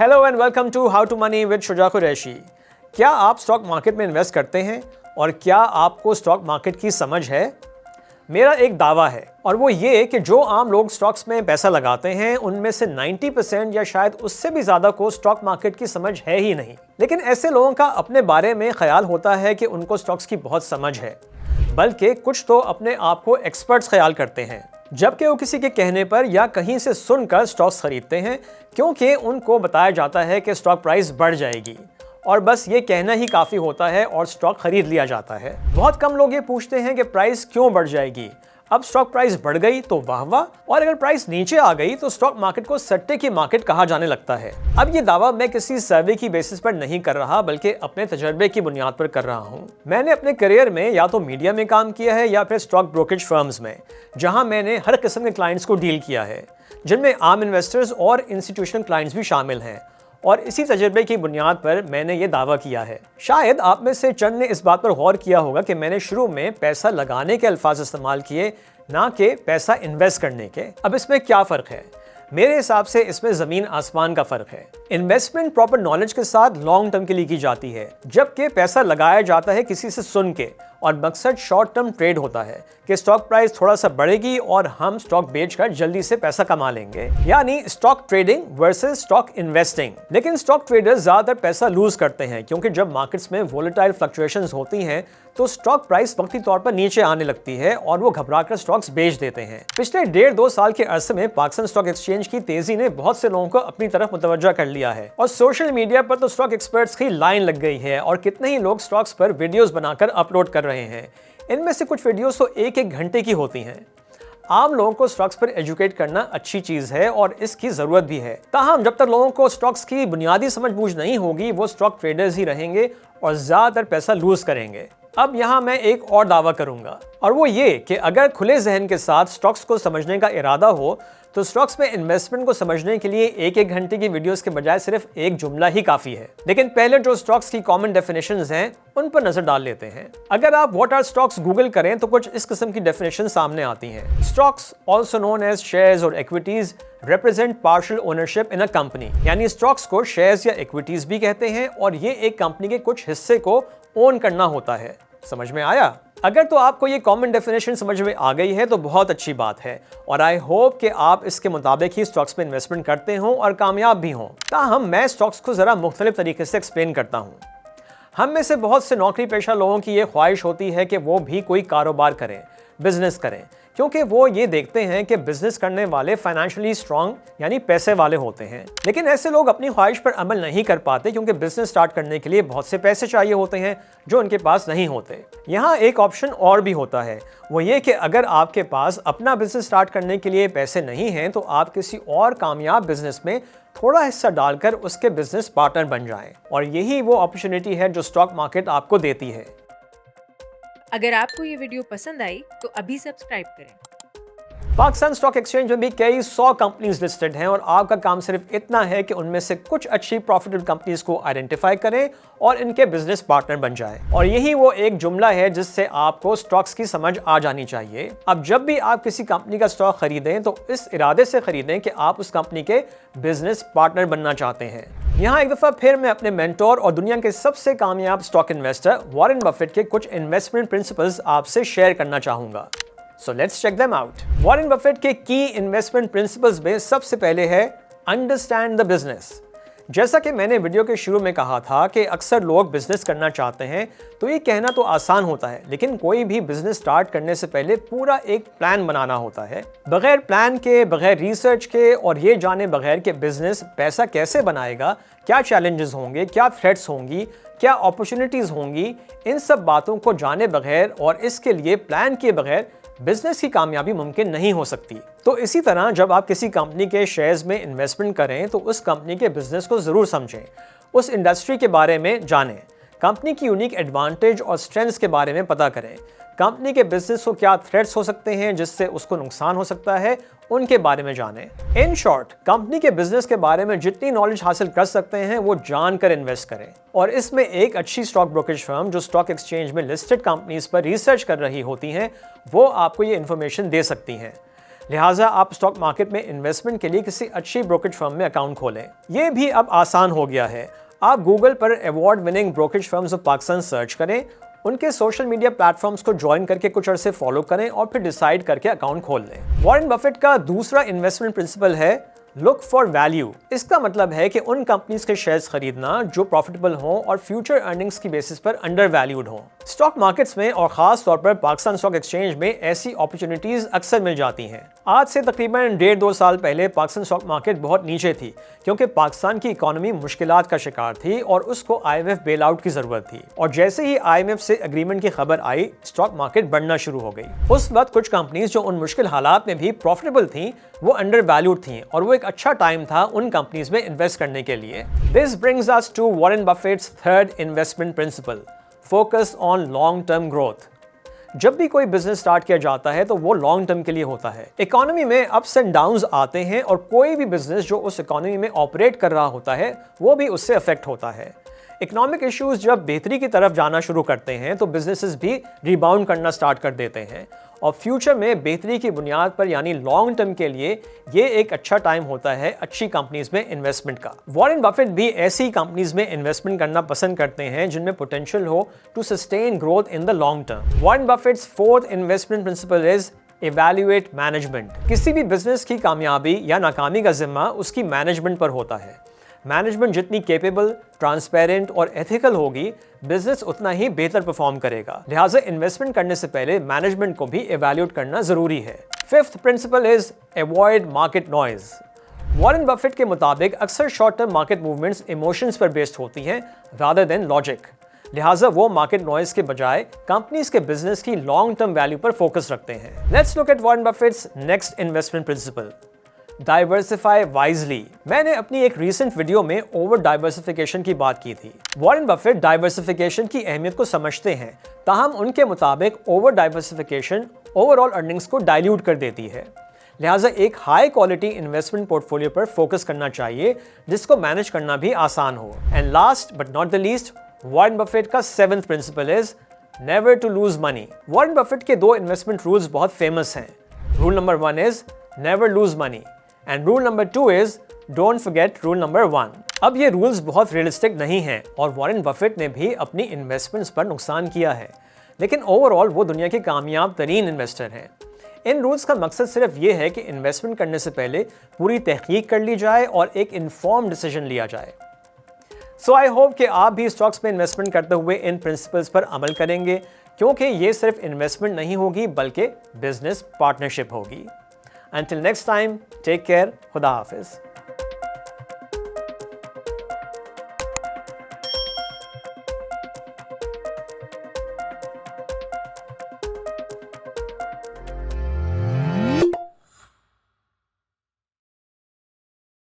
Hello and welcome to how to money with Shuja Qureshi. क्या आप stock market में invest करते हैं और क्या आपको स्टॉक मार्केट की समझ है? मेरा एक दावा है और वो ये कि जो आम लोग स्टॉक्स में पैसा लगाते हैं उनमें से 90% या शायद उससे भी ज़्यादा को स्टॉक मार्केट की समझ है ही नहीं। लेकिन ऐसे लोगों का अपने बारे में ख्याल होता है कि उनको स्टॉक्स की बहुत समझ है, बल्कि कुछ तो अपने आप को एक्सपर्ट्स ख्याल करते हैं, जबकि वो किसी के कहने पर या कहीं से सुनकर स्टॉक्स खरीदते हैं क्योंकि उनको बताया जाता है कि स्टॉक प्राइस बढ़ जाएगी और बस ये कहना ही काफ़ी होता है और स्टॉक खरीद लिया जाता है। बहुत कम लोग ये पूछते हैं कि प्राइस क्यों बढ़ जाएगी। अब स्टॉक प्राइस बढ़ गई तो वाह वाह, और अगर प्राइस नीचे आ गई तो स्टॉक मार्केट को सट्टे की मार्केट कहा जाने लगता है। अब ये दावा मैं किसी सर्वे की बेसिस पर नहीं कर रहा, बल्कि अपने तजर्बे की बुनियाद पर कर रहा हूँ। मैंने अपने करियर में या तो मीडिया में काम किया है या फिर स्टॉक ब्रोकरेज फर्म्स में, जहाँ मैंने हर किस्म के क्लाइंट्स को डील किया है, जिनमें आम इन्वेस्टर्स और इंस्टीट्यूशनल क्लाइंट्स भी शामिल हैं। और इसी तजर्बे की बुनियाद पर मैंने ये दावा किया है। शायद आप में से चंद ने इस बात पर गौर किया होगा कि मैंने शुरू में पैसा लगाने के अल्फाज इस्तेमाल किए, ना कि पैसा इन्वेस्ट करने के। अब इसमें क्या फ़र्क है? मेरे हिसाब से इसमें ज़मीन आसमान का फ़र्क है। इन्वेस्टमेंट प्रॉपर नॉलेज के साथ लॉन्ग टर्म के लिए की जाती है, जबकि पैसा लगाया जाता है किसी से सुन के, और मकसद शॉर्ट टर्म ट्रेड होता है कि स्टॉक प्राइस थोड़ा सा बढ़ेगी और हम स्टॉक बेचकर जल्दी से पैसा कमा लेंगे, यानी stock trading versus stock investing. लेकिन स्टॉक ट्रेडर्स ज़्यादातर पैसा लूज करते हैं क्योंकि जब मार्केट्स में वोलेटाइल फ्लक्चुएशंस होती हैं तो स्टॉक प्राइस वक्ती तौर पर नीचे आने लगती है और वो घबराकर स्टॉक्स बेच देते हैं। पिछले 1.5-2 साल के अरसे में पाकिस्तान स्टॉक एक्सचेंज की तेजी ने बहुत से लोगों को अपनी तरफ मुतवज्जा कर लिया है और सोशल मीडिया पर तो स्टॉक एक्सपर्ट्स की लाइन लग गई है और कितने ही लोग स्टॉक्स पर वीडियोस बनाकर अपलोड कर रहे हैं। इनमें से कुछ वीडियोस तो 1-1 घंटे की होती हैं। आम लोगों को स्टॉक्स पर एजुकेट करना अच्छी चीज़ है और इसकी ज़रूरत भी है। ताहम जब तक लोगों को स्टॉक्स की बुनियादी समझ बूझ नहीं होगी, वो स्टॉक ट्रेडर्स ही रहेंगे और ज़्यादातर पैसा लूज करेंगे। अब यहाँ मैं एक और दावा करूंगा, और वो ये कि अगर खुले जहन के साथ स्टॉक्स को समझने का इरादा हो तो स्टॉक्स में इन्वेस्टमेंट को समझने के लिए 1-1 घंटे की वीडियोस के बजाय सिर्फ एक जुमला ही काफ़ी है। लेकिन पहले जो स्टॉक्स की कॉमन डेफिनेशंस हैं उन पर नजर डाल लेते हैं। अगर आप व्हाट आर स्टॉक्स गूगल करें तो कुछ इस किस्म की डेफिनेशन सामने आती हैं। Stocks, also known as shares और equities, represent partial ownership in a company, यानी स्टॉक्स को शेयर्स या इक्विटीज भी कहते हैं और ये एक कंपनी के कुछ हिस्से को ओन करना होता है। समझ में आया? अगर तो आपको ये कॉमन डेफिनेशन समझ में आ गई है तो बहुत अच्छी बात है और आई होप कि आप इसके मुताबिक ही स्टॉक्स में इन्वेस्टमेंट करते हों और कामयाब भी हों। ताहम मैं स्टॉक्स को ज़रा मुख्तलिफ तरीके से एक्सप्लेन करता हूँ। हम में से बहुत से नौकरी पेशा लोगों की ये ख्वाहिश होती है कि वो भी कोई कारोबार करें, बिजनेस करें, क्योंकि वो ये देखते हैं कि बिजनेस करने वाले फाइनेंशियली स्ट्रांग यानी पैसे वाले होते हैं। लेकिन ऐसे लोग अपनी ख्वाहिश पर अमल नहीं कर पाते क्योंकि बिजनेस स्टार्ट करने के लिए बहुत से पैसे चाहिए होते हैं जो उनके पास नहीं होते। यहाँ एक ऑप्शन और भी होता है, वो ये कि अगर आपके पास अपना बिजनेस स्टार्ट करने के लिए पैसे नहीं हैं तो आप किसी और कामयाब बिजनेस में थोड़ा हिस्सा डालकर उसके बिजनेस पार्टनर बन जाएं, और यही वो अपॉर्चुनिटी है जो स्टॉक मार्केट आपको देती है। अगर आपको ये वीडियो पसंद आई तो अभी सब्सक्राइब करें। पाकिस्तान स्टॉक एक्सचेंज में भी कई 100 कंपनीज लिस्टेड हैं और आपका काम सिर्फ इतना है कि उनमें से कुछ अच्छी प्रॉफिटेबल कंपनीज को आइडेंटिफाई करें और इनके बिजनेस पार्टनर बन जाएं। और यही वो एक जुमला है जिससे आपको स्टॉक्स की समझ आ जानी चाहिए। अब जब भी आप किसी कंपनी का स्टॉक खरीदें तो इस इरादे से खरीदें कि आप उस कंपनी के बिजनेस पार्टनर बनना चाहते हैं। यहाँ एक दफ़ा फिर मैं अपने मेंटोर और दुनिया के सबसे कामयाब स्टॉक इन्वेस्टर वॉरेन बफेट के कुछ इन्वेस्टमेंट प्रिंसिपल्स आपसे शेयर करना चाहूँगा। So let's check them out. Warren Buffett के की इन्वेस्टमेंट प्रिंसिपल्स में सबसे पहले है अंडरस्टैंड द बिजनेस। जैसा कि मैंने वीडियो के शुरू में कहा था कि अक्सर लोग बिजनेस करना चाहते हैं तो ये कहना तो आसान होता है, लेकिन कोई भी बिजनेस स्टार्ट करने से पहले पूरा एक प्लान बनाना होता है। बगैर प्लान के, बगैर रिसर्च के और ये जाने बगैर कि बिजनेस पैसा कैसे बनाएगा, क्या चैलेंजेस होंगे, क्या थ्रेट्स होंगी, क्या अपॉर्चुनिटीज़ होंगी, इन सब बातों को जाने बगैर और इसके लिए प्लान किए बगैर बिजनेस की कामयाबी मुमकिन नहीं हो सकती। तो इसी तरह जब आप किसी कंपनी के शेयर्स में इन्वेस्टमेंट करें तो उस कंपनी के बिजनेस को ज़रूर समझें, उस इंडस्ट्री के बारे में जानें, कंपनी की यूनिक एडवांटेज और स्ट्रेंथ्स के बारे में पता करें, कंपनी के बिजनेस को क्या थ्रेट्स हो सकते हैं जिससे उसको नुकसान हो सकता है, उनके बारे में जानें। इन शॉर्ट, कंपनी के बिजनेस के बारे में जितनी नॉलेज हासिल कर सकते हैं वो जानकर इन्वेस्ट करें। और इसमें एक अच्छी स्टॉक ब्रोकरेज फर्म जो स्टॉक एक्सचेंज में लिस्टेड कंपनीज पर रिसर्च कर रही होती हैं वो आपको ये इन्फॉर्मेशन दे सकती हैं। लिहाजा आप स्टॉक मार्केट में इन्वेस्टमेंट के लिए किसी अच्छी ब्रोकरेज फर्म में अकाउंट खोलें। ये भी अब आसान हो गया है। आप गूगल पर award winning brokerage firms of Pakistan search करें, उनके सोशल मीडिया प्लेटफॉर्म्स को ज्वाइन करके कुछ अरसे फॉलो करें और फिर डिसाइड करके अकाउंट खोल लें। वॉरेन बफेट का दूसरा इन्वेस्टमेंट प्रिंसिपल है लुक फॉर वैल्यू। इसका मतलब है कि उन कंपनीज के शेयर्स खरीदना जो प्रॉफिटेबल हों और फ्यूचर अर्निंग्स की बेसिस पर अंडर वैल्यूड हों। स्टॉक मार्केट्स में और खास तौर पर पाकिस्तान स्टॉक एक्सचेंज में ऐसी अपॉर्चुनिटीज अक्सर मिल जाती हैं। आज से तकरीबन 1.5-2 साल पहले पाकिस्तान स्टॉक मार्केट बहुत नीचे थी क्योंकि पाकिस्तान की इकोनॉमी मुश्किलात का शिकार थी और उसको IMF बेल आउट की जरूरत थी। और जैसे ही IMF से एग्रीमेंट की खबर आई, स्टॉक मार्केट बढ़ना शुरू हो गई। उस वक्त कुछ कंपनीज जो उन मुश्किल हालात में भी प्रॉफिटेबल थी वो अंडर वैल्यूड थी और वो एक अच्छा टाइम था उन कंपनीज में इन्वेस्ट करने के लिए। This brings us to Warren Buffett's third investment principle, focus on long term growth. जब भी कोई बिजनेस स्टार्ट किया जाता है तो वो लॉन्ग टर्म के लिए होता है। इकोनॉमी में अप्स एंड डाउन्स आते हैं और कोई भी बिजनेस जो उस इकोनॉमी में ऑपरेट कर रहा होता है वो भी उससे अफेक्ट होता है। इकोनॉमिक इश्यूज जब बेहतरी की तरफ जाना शुरू करते हैं तो बिजनेसेस भी रिबाउंड करना स्टार्ट कर देते हैं और फ्यूचर में बेहतरी की बुनियाद पर यानी लॉन्ग टर्म के लिए ये एक अच्छा टाइम होता है अच्छी कंपनीज में इन्वेस्टमेंट का। वॉरेन बफेट भी ऐसी कंपनीज में इन्वेस्टमेंट करना पसंद करते हैं जिनमें पोटेंशियल हो to sustain growth in the long term. Warren Buffett's fourth investment principle is evaluate management. किसी भी बिजनेस की कामयाबी या नाकामी का जिम्मा उसकी मैनेजमेंट पर होता है। मैनेजमेंट जितनी कैपेबल, ट्रांसपेरेंट और एथिकल होगी, बिजनेस उतना ही बेहतर परफॉर्म करेगा। लिहाजा इन्वेस्टमेंट करने से पहले मैनेजमेंट को भी इवैल्यूएट करना जरूरी है। Fifth principle is avoid market noise. Warren Buffett के मुताबिक अक्सर short term market movements emotions पर बेस्ड होती हैं रादर देन लॉजिक। लिहाजा वो मार्केट नॉइज के बजाय कंपनीज के बिजनेस की लॉन्ग टर्म वैल्यू पर फोकस रखते हैं। Let's look at Warren Buffett's next investment principle, diversify wisely. मैंने अपनी एक रीसेंट वीडियो में ओवर डाइवर्सिफिकेशन की बात की थी। वॉरेन बफेट डाइवर्सिफिकेशन की अहमियत को समझते हैं, ताहम उनके मुताबिक ओवर डाइवर्सिफिकेशन ओवरऑल अर्निंग्स को डाइल्यूट कर देती है। लिहाजा एक हाई क्वालिटी इन्वेस्टमेंट पोर्टफोलियो पर फोकस करना चाहिए जिसको मैनेज करना भी आसान हो। And last but not the least, Warren Buffett का seventh principle is never to lose money. Warren Buffett के 2 इन्वेस्टमेंट रूल्स बहुत फेमस हैं। Rule number 1 is never lose money and rule number 2 is don't forget rule number 1। अब ये rules बहुत realistic नहीं हैं और वॉरेन बफेट ने भी अपनी इन्वेस्टमेंट्स पर नुकसान किया है, लेकिन ओवरऑल वो दुनिया के कामयाब तरीन इन्वेस्टर हैं। इन रूल्स का मकसद सिर्फ ये है कि इन्वेस्टमेंट करने से पहले पूरी तहकीक कर ली जाए और एक इन्फॉर्म्ड डिसीजन लिया जाए। सो आई होप कि आप भी स्टॉक्स में इन्वेस्टमेंट करते हुए इन प्रिंसिपल्स पर अमल करेंगे, क्योंकि ये सिर्फ इन्वेस्टमेंट नहीं होगी बल्कि बिजनेस पार्टनरशिप होगी। Until next time, take care. Khuda Hafiz.